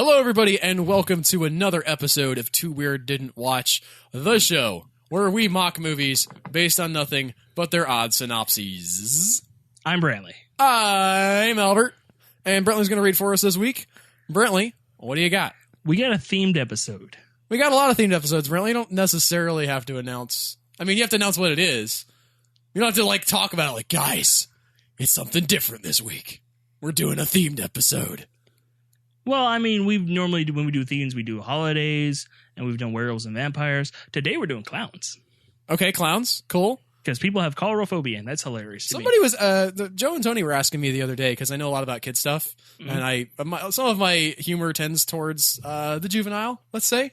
Hello, everybody, and welcome to another episode of Too Weird Didn't Watch, the show where we mock movies based on nothing but their odd synopses. I'm Brantley. I'm Albert, and Brantley's going to read for us this week. Brantley, what do you got? We got a themed episode. We got a lot of themed episodes, Brantley. You don't necessarily have to announce. I mean, you have to announce what it is. You don't have to, talk about it guys, it's something different this week. We're doing a themed episode. Well, I mean, we've normally, when we do themes, we do holidays, and we've done werewolves and vampires. Today, we're doing clowns. Okay, clowns. Cool. Because people have coulrophobia, and that's hilarious to Somebody me. was, Joe and Tony were asking me the other day, because I know a lot about kid stuff, and some of my humor tends towards the juvenile, let's say.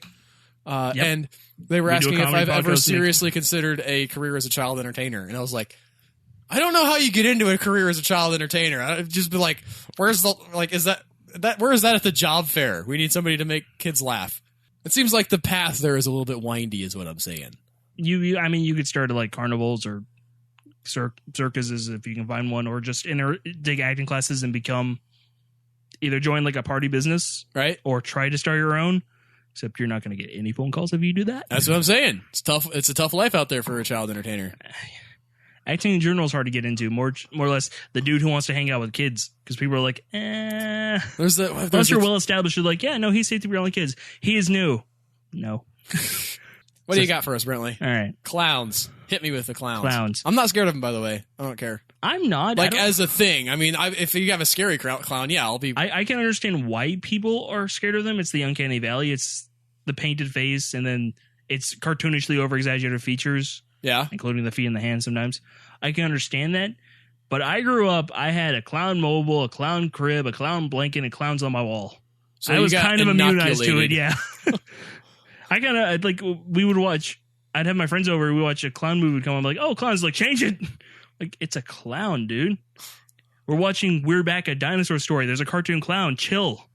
And they were asking if I've ever seriously considered a career as a child entertainer, and I was like, I don't know how you get into a career as a child entertainer. I'd just be like, where's the, where is that at the job fair? We need somebody to make kids laugh. It seems like the path there is a little bit windy, is what I'm saying. You could start at carnivals or circuses if you can find one, or just take acting classes and either join a party business, right? Or try to start your own. Except you're not going to get any phone calls if you do that. That's what I'm saying. It's tough. It's a tough life out there for a child entertainer. Acting in general is hard to get into. More or less, the dude who wants to hang out with kids, because people are like, Unless you're well established, you're like, yeah, no, he's safe to be around kids. He is new. No. What do you got for us, Brantley? All right, clowns. Hit me with the clowns. Clowns. I'm not scared of them, by the way. I don't care. I'm not. As a thing. I mean, if you have a scary clown, yeah, I'll be. I can understand why people are scared of them. It's the uncanny valley. It's the painted face, and then it's cartoonishly over-exaggerated features. Yeah. Including the feet and the hands sometimes. I can understand that. But I grew up, I had a clown mobile, a clown crib, a clown blanket, and clowns on my wall. So I was kind of immunized to it, yeah. I kind of, we would watch, I'd have my friends over, we watch a clown movie come on, I'm like, oh, clown's change it. It's a clown, dude. We're watching We're Back, a Dinosaur Story. There's a cartoon clown. Chill.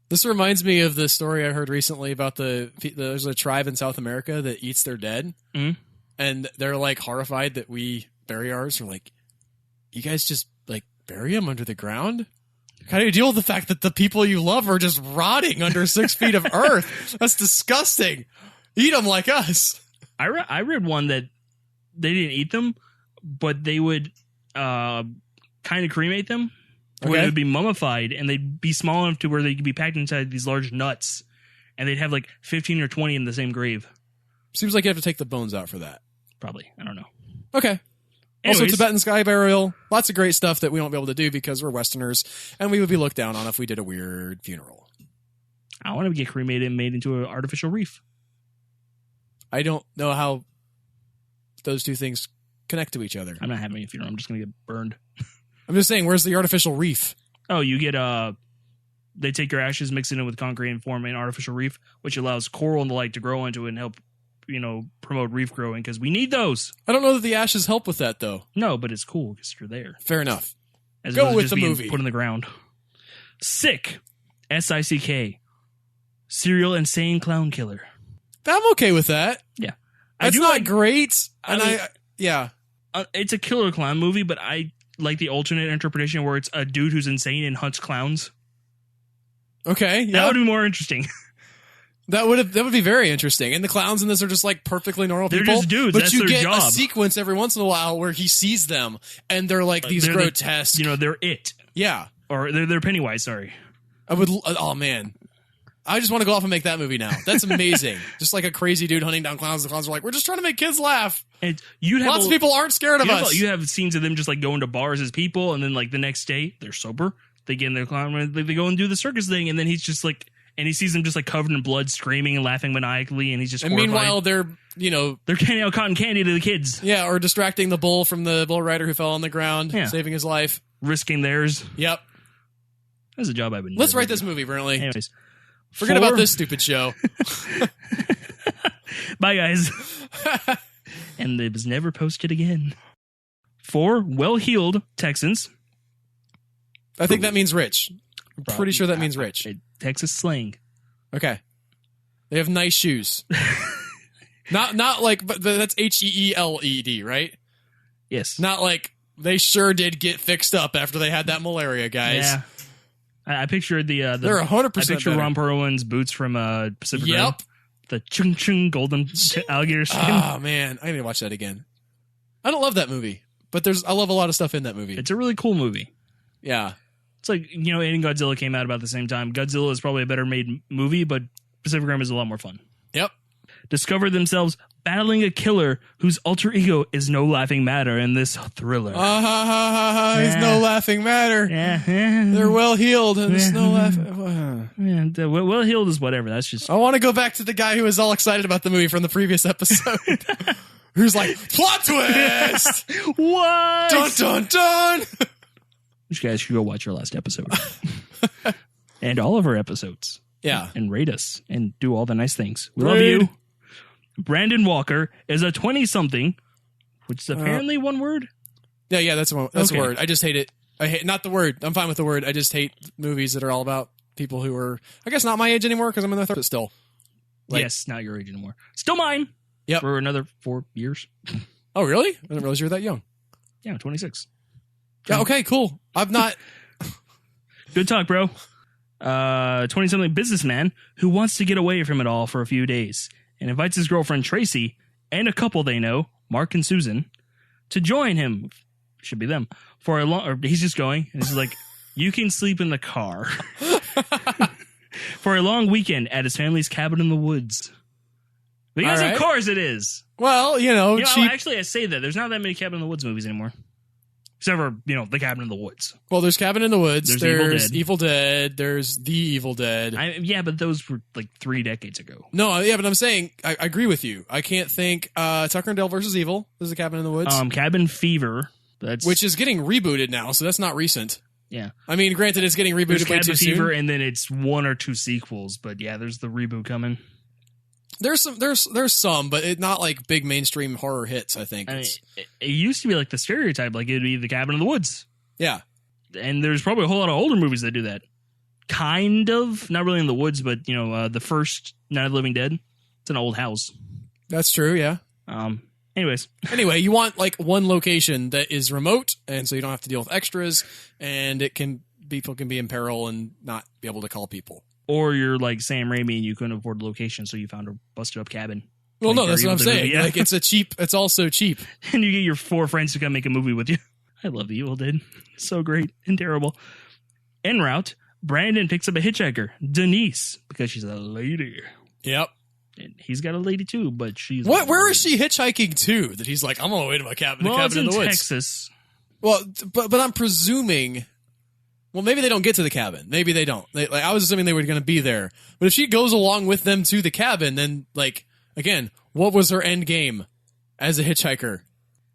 This reminds me of the story I heard recently about there's a tribe in South America that eats their dead. Mm-hmm. And they're horrified that we bury ours. We're like, you guys just bury them under the ground? How do you deal with the fact that the people you love are just rotting under 6 feet of earth? That's disgusting. Eat them like us. I read one that they didn't eat them, but they would kind of cremate them. Okay. Where they would be mummified, and they'd be small enough to where they could be packed inside these large nuts, and they'd have 15 or 20 in the same grave. Seems like you have to take the bones out for that. Probably. I don't know. Okay. Anyways. Also, Tibetan sky burial. Lots of great stuff that we won't be able to do because we're Westerners, and we would be looked down on if we did a weird funeral. I want to get cremated and made into an artificial reef. I don't know how those two things connect to each other. I'm not having a funeral. I'm just going to get burned. I'm just saying, where's the artificial reef? Oh, you get they take your ashes, mix it in with concrete, and form an artificial reef, which allows coral and the like to grow into it and help, promote reef growing, because we need those. I don't know that the ashes help with that, though. No, but it's cool because you're there. Fair enough. As Go with the movie. Put in the ground. S.I.C.K. S.I.C.K. Serial insane clown killer. I'm okay with that. Yeah. That's not great. Yeah. It's a killer clown movie, but I like the alternate interpretation where it's a dude who's insane and hunts clowns. Okay, yeah. That would be more interesting. That would be very interesting. And the clowns in this are just perfectly normal people. They're just dudes. But that's you their get job. a sequence every once in a while where he sees them and they're these grotesque. They're it. Yeah. Or they're Pennywise, sorry. Oh man. I just want to go off and make that movie now. That's amazing. Just a crazy dude hunting down clowns. The clowns are we're just trying to make kids laugh. And lots of people aren't scared of us. You have scenes of them just going to bars as people, and then the next day they're sober. They get in their clown, they go and do the circus thing, and then he's just and he sees them just covered in blood, screaming and laughing maniacally, and he's just. And horrified. Meanwhile, they're handing out cotton candy to the kids. Yeah, or distracting the bull from the bull rider who fell on the ground, saving his life, risking theirs. Yep, that's a job I've been. Let's write this movie, Brantley. Anyways, forget about this stupid show. Bye, guys. And it was never posted again. 4 well-heeled Texans. I think that means rich. I'm pretty sure that means rich. Texas slang. Okay. They have nice shoes. not but that's HEELED, right? Yes. Not they sure did get fixed up after they had that malaria, guys. Yeah. I pictured they're 100%. I picture Ron Perlman's boots from Pacific Rim. The chung chung golden alligator skin. Oh man, I need to watch that again. I don't love that movie, but I love a lot of stuff in that movie. It's a really cool movie. Yeah. It's like, and Godzilla came out about the same time. Godzilla is probably a better made movie, but Pacific Rim is a lot more fun. Yep. Discover themselves battling a killer whose alter ego is no laughing matter in this thriller. He's no laughing matter. They're well healed and there's no laughing. Well healed is whatever. That's just. I want to go back to the guy who was all excited about the movie from the previous episode. Who's like, plot twist! What? Dun dun dun! You guys should go watch our last episode. And all of our episodes. Yeah. And rate us and do all the nice things. We love you. Brandon Walker is a 20-something, which is apparently one word. Yeah, that's a word. I just hate it. I hate not the word. I'm fine with the word. I just hate movies that are all about people who are, I guess, not my age anymore because I'm in their 30s, but still. Yes, not your age anymore. Still mine. Yep. For another 4 years. Oh, really? I didn't realize you were that young. Yeah, I'm 26. Yeah, okay, cool. I'm not. Good talk, bro. 20-something businessman who wants to get away from it all for a few days and invites his girlfriend Tracy and a couple they know, Mark and Susan, to join him. Should be them for a long. Or he's just going, and he's like, "You can sleep in the car for a long weekend at his family's cabin in the woods." Because of course it is. Well, cheap. Actually, I say that there's not that many Cabin in the Woods movies anymore. Except for, The Cabin in the Woods. Well, there's Cabin in the Woods. There's Evil Dead. There's The Evil Dead. But those were like 3 decades ago. No, but I'm saying, I agree with you. I can't think, Tucker and Dale versus Evil. There's a Cabin in the Woods. Cabin Fever. Which is getting rebooted now, so that's not recent. Yeah. I mean, granted, it's getting rebooted way too soon. Cabin Fever, and then it's 1 or 2 sequels. But yeah, there's the reboot coming. There's some, but not like big mainstream horror hits, I think. It used to be like the stereotype, like it'd be the Cabin in the Woods. Yeah. And there's probably a whole lot of older movies that do that. Kind of. Not really in the woods, but, the first Night of the Living Dead. It's an old house. That's true, yeah. Anyways. Anyway, you want like one location that is remote, and so you don't have to deal with extras, and people can be in peril and not be able to call people. Or you're like Sam Raimi and you couldn't afford the location, so you found a busted up cabin. Well, no, that's what I'm saying. Yeah. Like it's also cheap. And you get your 4 friends to come make a movie with you. I love The Evil Dead. So great and terrible. En route, Brandon picks up a hitchhiker, Denise, because she's a lady. Yep. And he's got a lady too, but she's... Where is she hitchhiking to? That he's like, I'm on my way to my cabin, the cabin in the woods. Texas. Well, but I'm presuming... Well, maybe they don't get to the cabin. Maybe they don't. I was assuming they were going to be there. But if she goes along with them to the cabin, then, again, what was her end game as a hitchhiker?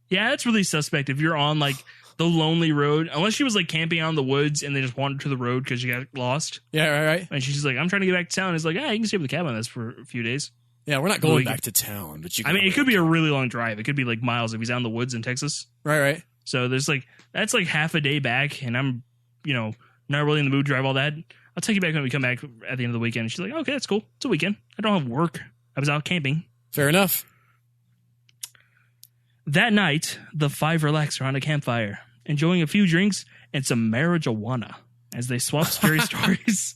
Yeah, that's really suspect if you're on, the lonely road. Unless she was, camping out in the woods and they just wandered to the road because she got lost. Yeah, right. And she's like, I'm trying to get back to town. It's like, you can stay with the cabin on this for a few days. Yeah, we're not going back to town. But it could be a really long drive. It could be, miles if he's out in the woods in Texas. Right. So there's, that's, half a day back, and I'm... not really in the mood to drive all that. I'll take you back when we come back at the end of the weekend. She's like, okay, that's cool. It's a weekend. I don't have work. I was out camping. Fair enough. That night, the 5 relax around a campfire, enjoying a few drinks and some marijuana as they swap scary stories.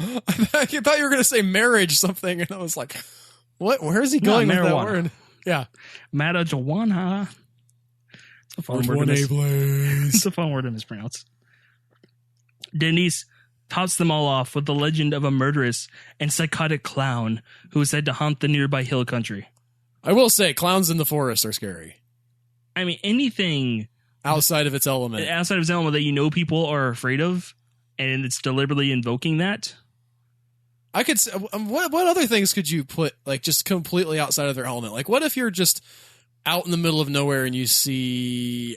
I thought you were going to say marriage something, and I was like, what? Where is he going with that word? Yeah. Marijuana. It's a fun word. It's a fun word to mispronounce. Denise tops them all off with the legend of a murderous and psychotic clown who is said to haunt the nearby hill country. I will say, clowns in the forest are scary. I mean, anything outside of its element. That people are afraid of, and it's deliberately invoking that. I could say, what other things could you put, just completely outside of their element? What if you're just out in the middle of nowhere and you see...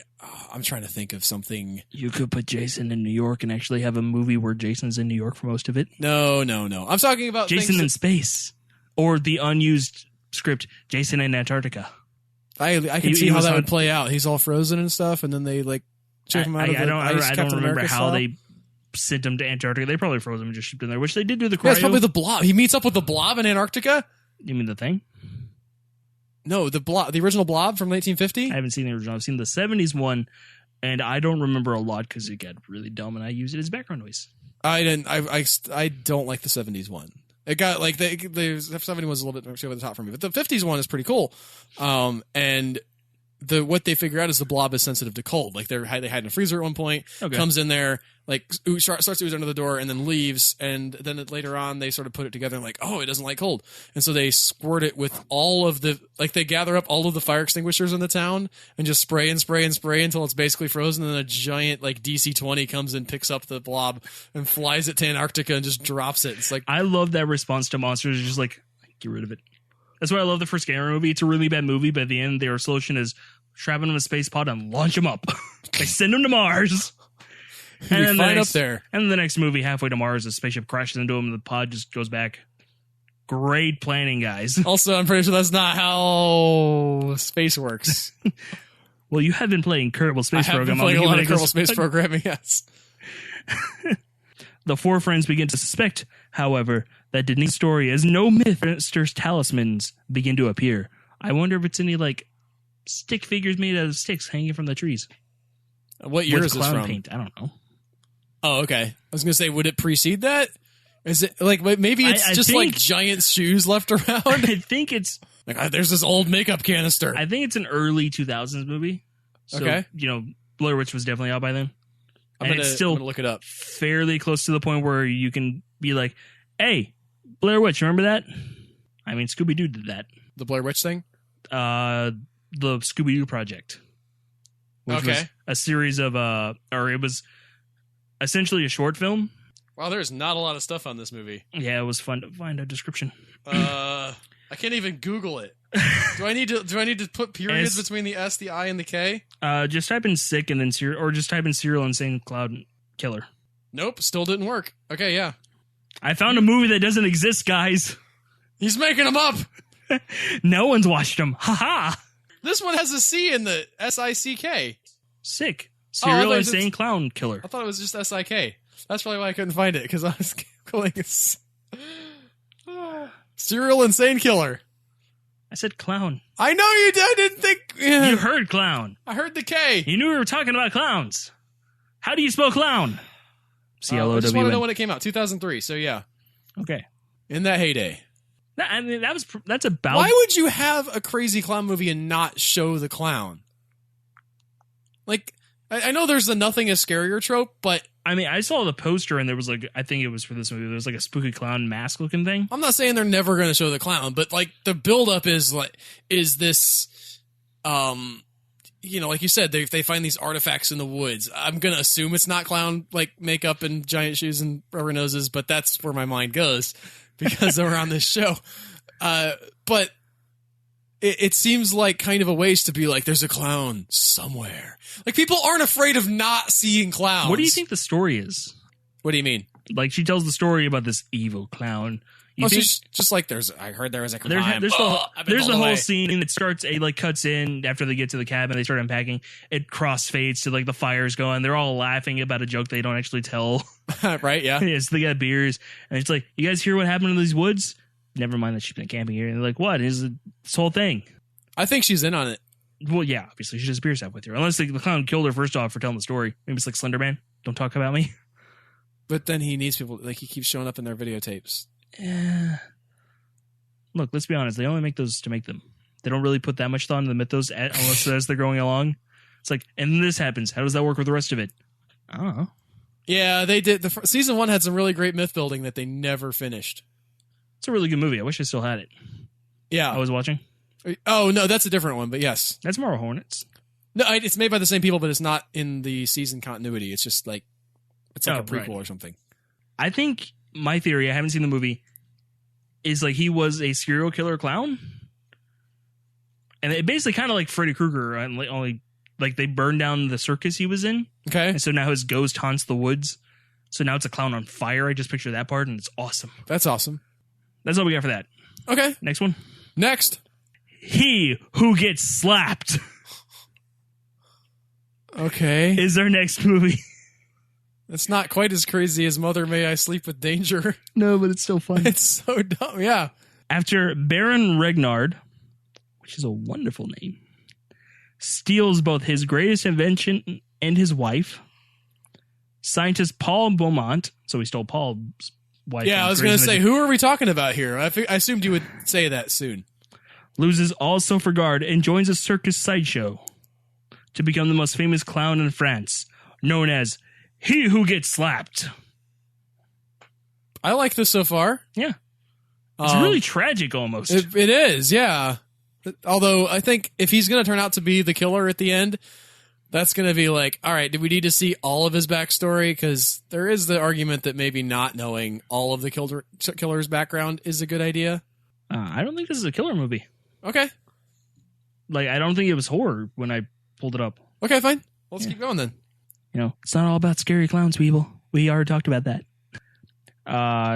I'm trying to think of something. You could put Jason in New York and actually have a movie where Jason's in New York for most of it. No. I'm talking about Jason in space. Or the unused script, Jason in Antarctica. I can see how that would play out. He's all frozen and stuff, and then they ship him out of the ice. I don't remember how they sent him to Antarctica. They probably froze him and just shipped him there, which they did do the cryo. That's probably the Blob. He meets up with the Blob in Antarctica? You mean the Thing? No, the original Blob from 1950? I haven't seen the original. I've seen the 70s one, and I don't remember a lot because it got really dumb, and I use it as background noise. I don't like the 70s one. It got like the 70s was a little bit over the top for me, but the 50s one is pretty cool. And what they figure out is the blob is sensitive to cold. Like they hide in a freezer at one point, comes in there, like starts to ooze under the door and then leaves. And then later on they sort of put it together and like, oh, it doesn't like cold. And so they squirt it with all of they gather up all of the fire extinguishers in the town and just spray and spray and spray until it's basically frozen. And then a giant like DC-20 comes and picks up the blob and flies it to Antarctica and just drops it. It's like, I love that response to monsters. Just like, get rid of it. That's why I love the first Scary movie. It's a really bad movie, but at the end, their solution is trap them in a space pod and launch them up. They send them to Mars. And then up there. And the next movie, halfway to Mars, a spaceship crashes into them and the pod just goes back. Great planning, guys. Also, I'm pretty sure that's not how space works. Well, you have been playing Kerbal Space Program. I have been playing a lot of Kerbal Space Programming, yes. The four friends begin to suspect, however, that Denise's story is no myth. Monsters' talismans begin to appear. I wonder if it's any, like, stick figures made out of sticks hanging from the trees. What year is this from? Paint. I don't know. Oh, okay. I was going to say, would it precede that? Is it, like, maybe it's I think, like, giant shoes left around? I think it's... Like, there's this old makeup canister. I think it's an early 2000s movie. So, okay. You know, Blair Witch was definitely out by then. I'm gonna look it up. Fairly close to the point where you can be like, hey, Blair Witch, remember that? I mean, Scooby-Doo did that. The Blair Witch thing? The Scooby-Doo Project. Which was a series of, or it was essentially a short film. Wow, there's not a lot of stuff on this movie. Yeah, it was fun to find a description. I can't even Google it. Do I need to put periods between the S, the I, and the K? Just type in sick and then or just type in serial insane cloud killer. Nope, still didn't work. Okay, yeah. I found a movie that doesn't exist, guys. He's making them up. No one's watched them. Ha-ha. This one has a C in the S.I.C.K. Sick. Serial insane clown killer. I thought it was just S.I.K. That's probably why I couldn't find it, because I was calling it Serial Insane Killer. I said clown. I know you did. I didn't think... You heard clown. I heard the K. You knew we were talking about clowns. How do you spell clown? C-L-O-W-N. I just want to know when it came out. 2003, so yeah. Okay. In that heyday. I mean, that's about... Why would you have a crazy clown movie and not show the clown? Like, I know there's the nothing is scarier trope, but... I mean, I saw the poster and there was like, I think it was for this movie, there was like a spooky clown mask looking thing. I'm not saying they're never going to show the clown, but like the buildup is this, you know, like you said, they find these artifacts in the woods. I'm going to assume it's not clown, like makeup and giant shoes and rubber noses, but that's where my mind goes because they're on this show. But it seems like kind of a waste to be like, there's a clown somewhere. Like, people aren't afraid of not seeing clowns. What do you think the story is? What do you mean? Like, she tells the story about this evil clown. She's just like, I heard there was a crime. There's the whole scene that starts, it like cuts in after they get to the cabin, they start unpacking. It crossfades to like the fire's going. They're all laughing about a joke they don't actually tell. Right, yeah. Yeah, so they got beers. And it's like, you guys hear what happened in these woods? Never mind that she's been camping here. And they're like, what is this whole thing? I think she's in on it. Well, yeah, obviously she just beers out with her. Unless the clown killed her first off for telling the story. Maybe it's like Slender Man. Don't talk about me. But then he needs people, like he keeps showing up in their videotapes. Yeah. Look, let's be honest. They only make those to make them. They don't really put that much thought into the mythos unless as they're going along. It's like, and then this happens. How does that work with the rest of it? I don't know. Yeah, they did. Season 1 had some really great myth building that they never finished. It's a really good movie. I wish I still had it. Yeah. I was watching. Oh, no, that's a different one, but yes. That's Marvel Hornets. No, it's made by the same people, but it's not in the season continuity. It's just like, it's like a prequel or something. I think my theory, I haven't seen the movie, is like he was a serial killer clown. And it basically kind of like Freddy Krueger, only like they burned down the circus he was in. Okay. And so now his ghost haunts the woods. So now it's a clown on fire. I just picture that part and it's awesome. That's awesome. That's all we got for that. Okay. Next one. Next. He Who Gets Slapped. Okay. Is our next movie. It's not quite as crazy as Mother May I Sleep with Danger. No, but it's still fun. It's so dumb, yeah. After Baron Regnard, which is a wonderful name, steals both his greatest invention and his wife, Scientist Paul Beaumont, so he stole Paul's wife. Yeah, I was going to say, who are we talking about here? I assumed you would say that soon. Loses all self-regard and joins a circus sideshow to become the most famous clown in France, known as He Who Gets Slapped. I like this so far. Yeah. It's really tragic almost. It is, yeah. Although I think if he's going to turn out to be the killer at the end, that's going to be like, all right, do we need to see all of his backstory? Because there is the argument that maybe not knowing all of the killer's background is a good idea. I don't think this is a killer movie. Okay. Like, I don't think it was horror when I pulled it up. Okay, fine. Let's keep going then. You know, it's not all about scary clowns, people. We already talked about that.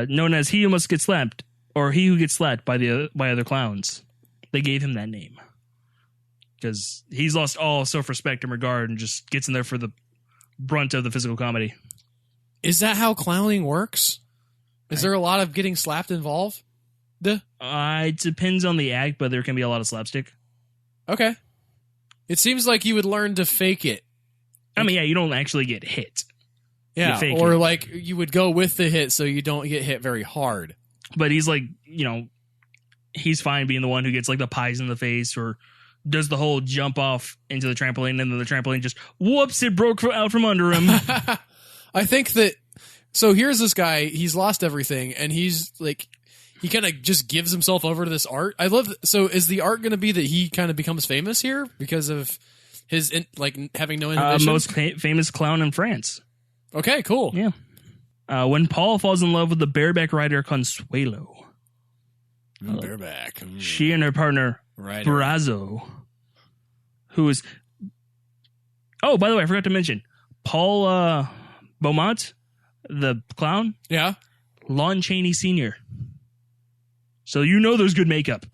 Known as He Who Must Get Slapped, or He Who Gets Slapped by other clowns. They gave him that name. Because he's lost all self-respect and regard and just gets in there for the brunt of the physical comedy. Is that how clowning works? Is there a lot of getting slapped involved? It depends on the act, but there can be a lot of slapstick. Okay. It seems like you would learn to fake it. I mean, yeah, you don't actually get hit. Yeah, or it. Like you would go with the hit so you don't get hit very hard. But he's like, you know, he's fine being the one who gets like the pies in the face or does the whole jump off into the trampoline and then the trampoline just, whoops, it broke out from under him. I think that, so here's this guy, he's lost everything and he's like, he kind of just gives himself over to this art. I love, so is the art going to be that he kind of becomes famous here because of his, like, having no inhibition? Most famous clown in France. Okay, cool. Yeah. When Paul falls in love with the bareback rider Consuelo. Bareback. She and her partner, Brazo, who is... Oh, by the way, I forgot to mention. Paul Beaumont, the clown. Yeah. Lon Chaney Sr. So you know there's good makeup.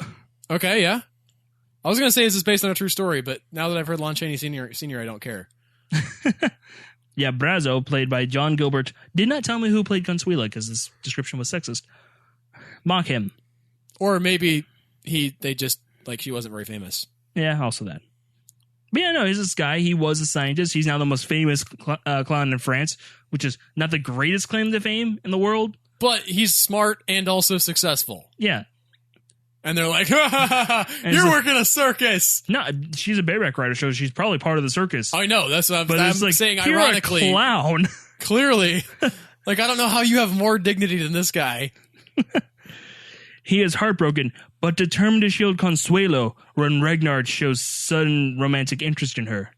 Okay, yeah. I was going to say this is based on a true story, but now that I've heard Lon Chaney Sr., I don't care. Yeah, Brazo, played by John Gilbert, did not tell me who played Consuela because this description was sexist. Mock him. Or maybe they just, like, she wasn't very famous. Yeah, also that. But yeah, no, he's this guy. He was a scientist. He's now the most famous clown in France, which is not the greatest claim to fame in the world. But he's smart and also successful. Yeah. And they're like, you're working a circus. No, she's a bareback rider, so she's probably part of the circus. I know. That's what I'm like, saying ironically. You're a clown. Clearly. Like, I don't know how you have more dignity than this guy. He is heartbroken, but determined to shield Consuelo when Ragnar shows sudden romantic interest in her.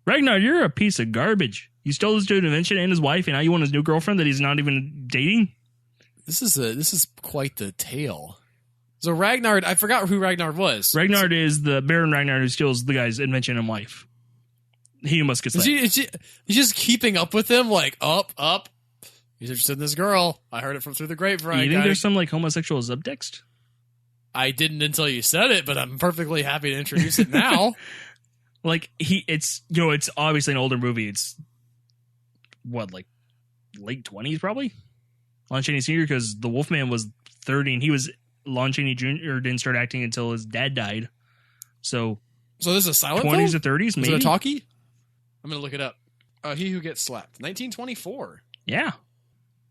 Ragnar, you're a piece of garbage. You stole his dude's invention and his wife, and now you want his new girlfriend that he's not even dating? This is quite the tale. So Ragnar, I forgot who Ragnar was. Ragnar is the Baron Ragnar who steals the guy's invention and wife. He must get slapped. He's just keeping up with him, like, up. He's interested in this girl. I heard it from through the grapevine. You think there's some, like, homosexual subtext? I didn't until you said it, but I'm perfectly happy to introduce it now. Like, it's obviously an older movie. It's, what, like, late 20s, probably? Lon Chaney Sr., because the Wolfman was 30, and he was... Lon Chaney Jr. didn't start acting until his dad died. So this is a silent 20s film? or 30s, maybe? Is it a talkie? I'm going to look it up. He Who Gets Slapped. 1924. Yeah.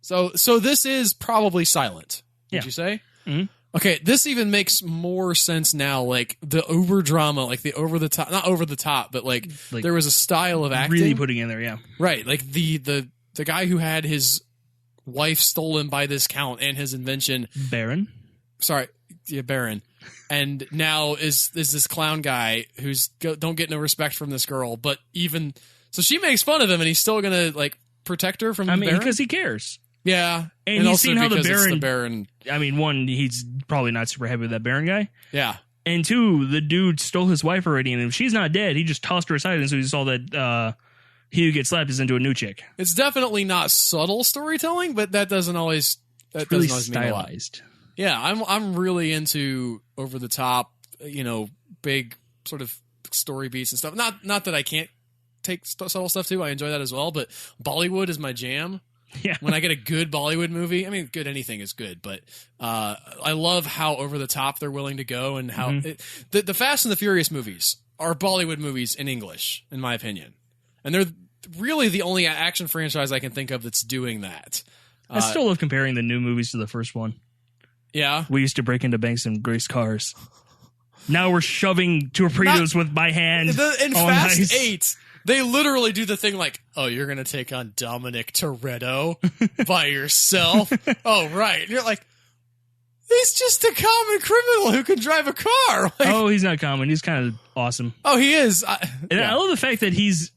So this is probably silent, would you say? Mm-hmm. Okay, this even makes more sense now, like the over drama, like the over the top, not over the top, but like there was a style of acting. Really putting in there, yeah. Right, like the guy who had his wife stolen by this count and his invention. Baron? Sorry, yeah, Baron. And now is this clown guy who's don't get no respect from this girl, but even so she makes fun of him and he's still gonna like protect her from the Baron? Because he cares. Yeah. And he's seen how the Baron, I mean, one, he's probably not super happy with that Baron guy. Yeah. And two, the dude stole his wife already, and if she's not dead, he just tossed her aside, and so he saw that He Who Gets Slapped is into a new chick. It's definitely not subtle storytelling, but that doesn't always really mean stylized. A lot. Yeah, I'm really into over the top, big sort of story beats and stuff. Not that I can't take subtle stuff too. I enjoy that as well, but Bollywood is my jam. Yeah. When I get a good Bollywood movie, I mean, good anything is good, but I love how over the top they're willing to go and how the Fast and the Furious movies are Bollywood movies in English, in my opinion, and really the only action franchise I can think of that's doing that. I still love comparing the new movies to the first one. Yeah. We used to break into banks and race cars. Now we're shoving torpedoes by hand. In Fast 8, they literally do the thing like, oh, you're going to take on Dominic Toretto by yourself? Oh, right. And you're like, he's just a common criminal who can drive a car. Like, oh, he's not common. He's kind of awesome. Oh, he is. I love the fact that he's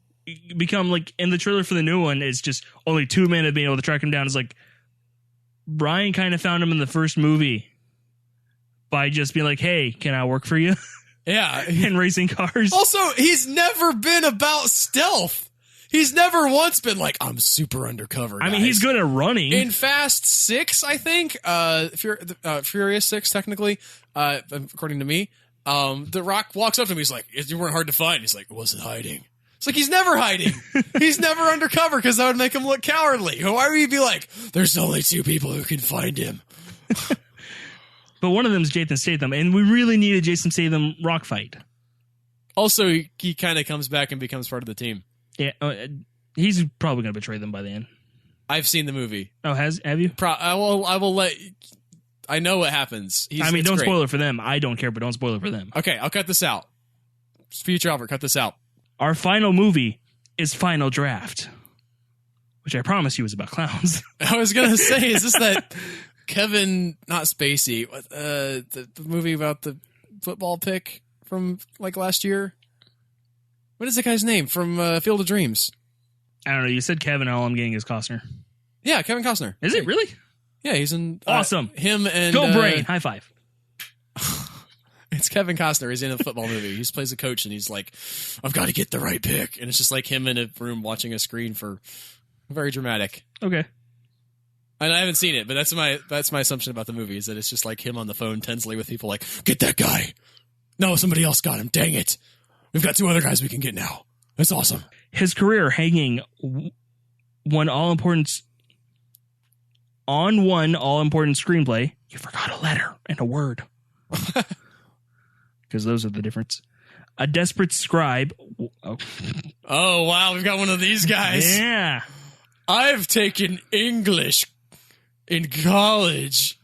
become, like, in the trailer for the new one, it's just only 2 men have been able to track him down. It's like, Brian kind of found him in the first movie by just being like, hey, can I work for you? Yeah. And racing cars. Also, he's never been about stealth. He's never once been like, I'm super undercover, guys. I mean, he's good at running. In Fast 6, I think, Furious 6, technically, according to me, The Rock walks up to him. He's like, you weren't hard to find. He's like, I wasn't hiding. It's like, he's never hiding. He's never undercover because that would make him look cowardly. Why would he be like, there's only 2 people who can find him? But one of them is Jason Statham, and we really need a Jason Statham Rock fight. Also, he kind of comes back and becomes part of the team. Yeah, he's probably going to betray them by the end. I've seen the movie. Oh, have you? I will let... I know what happens. Don't spoil it for them. I don't care, but don't spoil it for them. Okay, I'll cut this out. Future Albert, cut this out. Our final movie is Final Draft, which I promise you is about clowns. I was going to say, is this that Kevin, not Spacey, the movie about the football pick from like last year? What is the guy's name from Field of Dreams? I don't know. You said Kevin, all I'm getting is Costner. Yeah, Kevin Costner. Is it really? Yeah, he's in... awesome. Him and... Go Brain. High five. It's Kevin Costner. He's in a football movie. He just plays a coach, and he's like, I've got to get the right pick. And it's just like him in a room watching a screen for... Very dramatic. Okay. And I haven't seen it, but that's my assumption about the movie, is that it's just like him on the phone tensely with people like, get that guy. No, somebody else got him. Dang it. We've got 2 other guys we can get now. That's awesome. His career hanging on one all-important screenplay. You forgot a letter and a word. Because those are the difference. A Desperate Scribe. Oh, wow. We've got one of these guys. Yeah. I've taken English in college.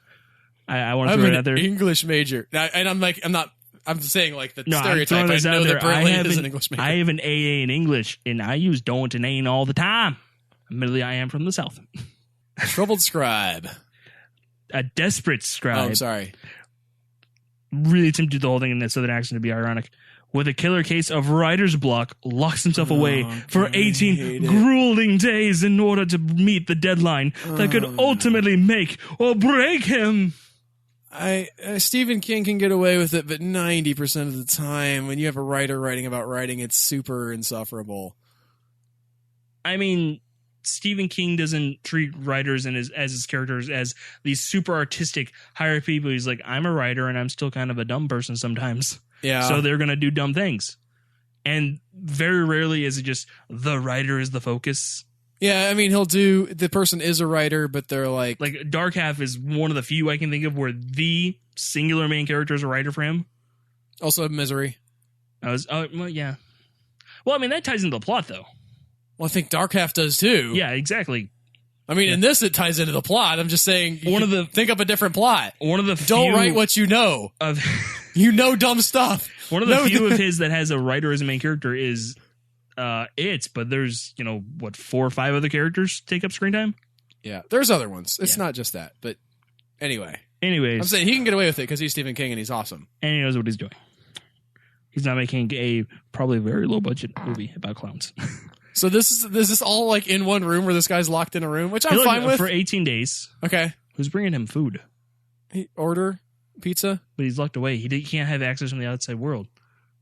I want to throw it out there. I'm an English major. And I'm saying like the stereotype. I know that Brantley is an English major. I have an AA in English, and I use don't and ain't all the time. Admittedly, I am from the South. Troubled Scribe. A Desperate Scribe. Oh, I'm sorry. Really attempted to do the whole thing in a southern accent to be ironic. With a killer case of writer's block, locks himself away for 18 grueling days in order to meet the deadline that could ultimately make or break him. Stephen King can get away with it, but 90% of the time, when you have a writer writing about writing, it's super insufferable. I mean, Stephen King doesn't treat writers and as his characters as these super artistic, higher people. He's like, I'm a writer, and I'm still kind of a dumb person sometimes. Yeah. So they're going to do dumb things. And very rarely is it just the writer is the focus. Yeah, I mean, the person is a writer, but they're like... Like, Dark Half is one of the few I can think of where the singular main character is a writer for him. Also Misery. Well, yeah. Well, I mean, that ties into the plot, though. Well, I think Dark Half does, too. Yeah, exactly. I mean, in this, it ties into the plot. I'm just saying, think up a different plot. One of the few... Don't write what you know. You know dumb stuff. One of the few of his that has a writer as a main character is... but there's 4 or 5 other characters take up screen time. Yeah, there's other ones. It's not just that, but anyways, I'm saying he can get away with it because he's Stephen King and he's awesome, and he knows what he's doing. He's not making a probably very low budget movie about clowns. So is this all like in one room where this guy's locked in a room, which I'm fine with for 18 days. Okay, who's bringing him food? He order pizza, but he's locked away. He can't have access from the outside world.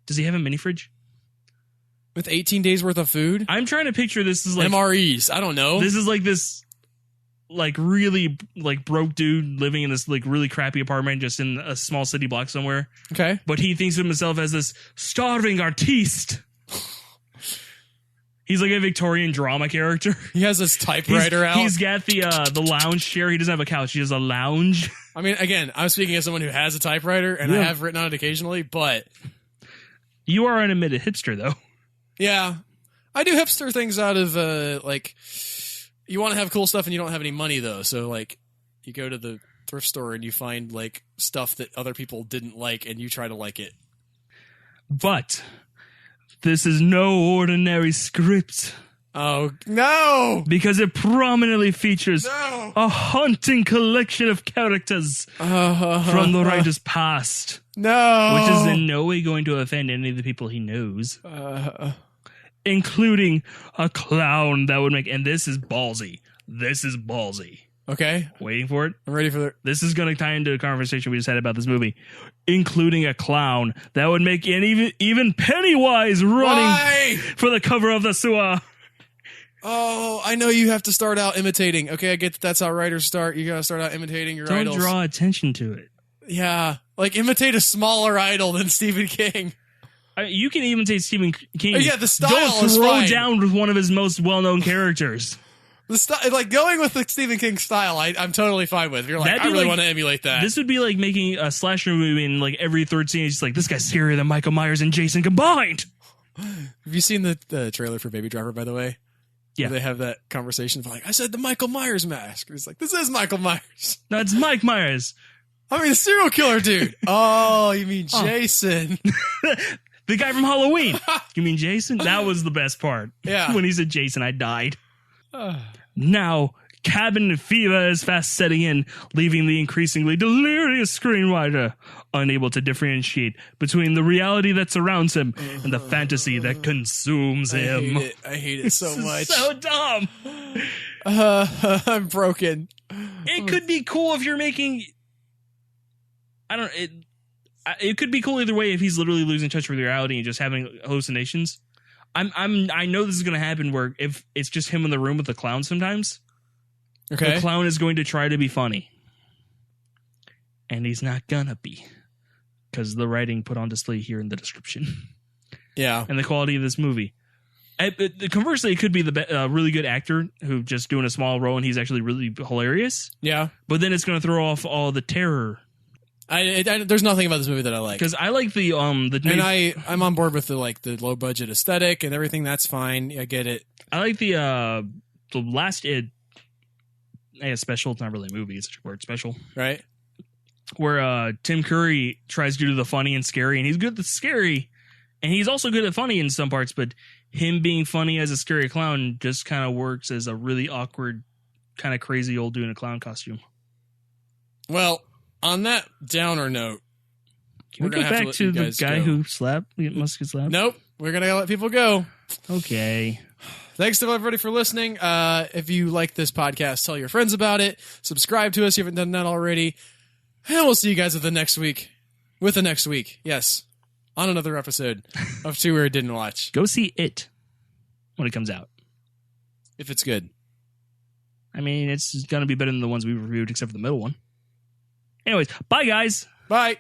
Does he have a mini fridge? With 18 days worth of food? I'm trying to picture this as like... MREs. I don't know. This is like this like really like broke dude living in this like really crappy apartment just in a small city block somewhere. Okay. But he thinks of himself as this starving artiste. He's like a Victorian drama character. He has his typewriter out. He's got the lounge chair. He doesn't have a couch. He has a lounge. I mean, again, I'm speaking as someone who has a typewriter, and I have written on it occasionally, but... You are an admitted hipster, though. Yeah. I do hipster things out of like, you want to have cool stuff and you don't have any money though. So like, you go to the thrift store and you find like stuff that other people didn't like and you try to like it. But this is no ordinary script. Oh, no! Because it prominently features a haunting collection of characters from the writer's past. No! Which is in no way going to offend any of the people he knows. Including a clown that would make... And this is ballsy. This is ballsy. Okay. Waiting for it? I'm ready for it. This is going to tie into a conversation we just had about this movie. Including a clown that would make even Pennywise running for the cover of the sewer. Oh, I know you have to start out imitating. Okay, I get that that's how writers start. You gotta start out imitating your idols. Don't draw attention to it. Yeah, like imitate a smaller idol than Stephen King. You can imitate Stephen King. Oh, yeah, the style Don't is throw fine. down with one of his most well-known characters. Like going with the Stephen King style, I'm totally fine with. You're like, I really want to emulate that. This would be like making a slasher movie and like every third scene is just like, this guy's scarier than Michael Myers and Jason combined. Have you seen the trailer for Baby Driver, by the way? Yeah. Where they have that conversation like, I said the Michael Myers mask. He's like, this is Michael Myers. No, it's Mike Myers. I mean, the serial killer dude. Oh, you mean Jason. The guy from Halloween. You mean Jason? That was the best part. Yeah. When he said Jason, I died. Now, cabin fever is fast setting in, leaving the increasingly delirious screenwriter unable to differentiate between the reality that surrounds him and the fantasy that consumes him. I hate it so much. So dumb. I'm broken. It could be cool if you're making... It could be cool either way if he's literally losing touch with reality and just having hallucinations. I know this is going to happen where if it's just him in the room with the clown sometimes, okay, the clown is going to try to be funny. And he's not gonna be. Because the writing put on display here in the description. Yeah. And the quality of this movie. Conversely, it could be the really good actor who just doing a small role and he's actually really hilarious. Yeah. But then it's going to throw off all the terror. There's nothing about this movie that I like. Because I like I'm on board with the low budget aesthetic and everything. That's fine. I get it. I like the last special. It's not really a movie. It's a word special, right? Where Tim Curry tries to do the funny and scary, and he's good at the scary, and he's also good at funny in some parts. But him being funny as a scary clown just kind of works as a really awkward, kind of crazy old dude in a clown costume. Well, on that downer note, can we go back to the guy who must get slapped? Nope, we're gonna let people go. Okay. Thanks to everybody for listening. If you like this podcast, tell your friends about it. Subscribe to us if you haven't done that already. And we'll see you guys with the next week. Yes. On another episode of Two Weird Didn't Watch. Go see it when it comes out. If it's good. I mean, it's going to be better than the ones we reviewed, except for the middle one. Anyways, bye, guys. Bye.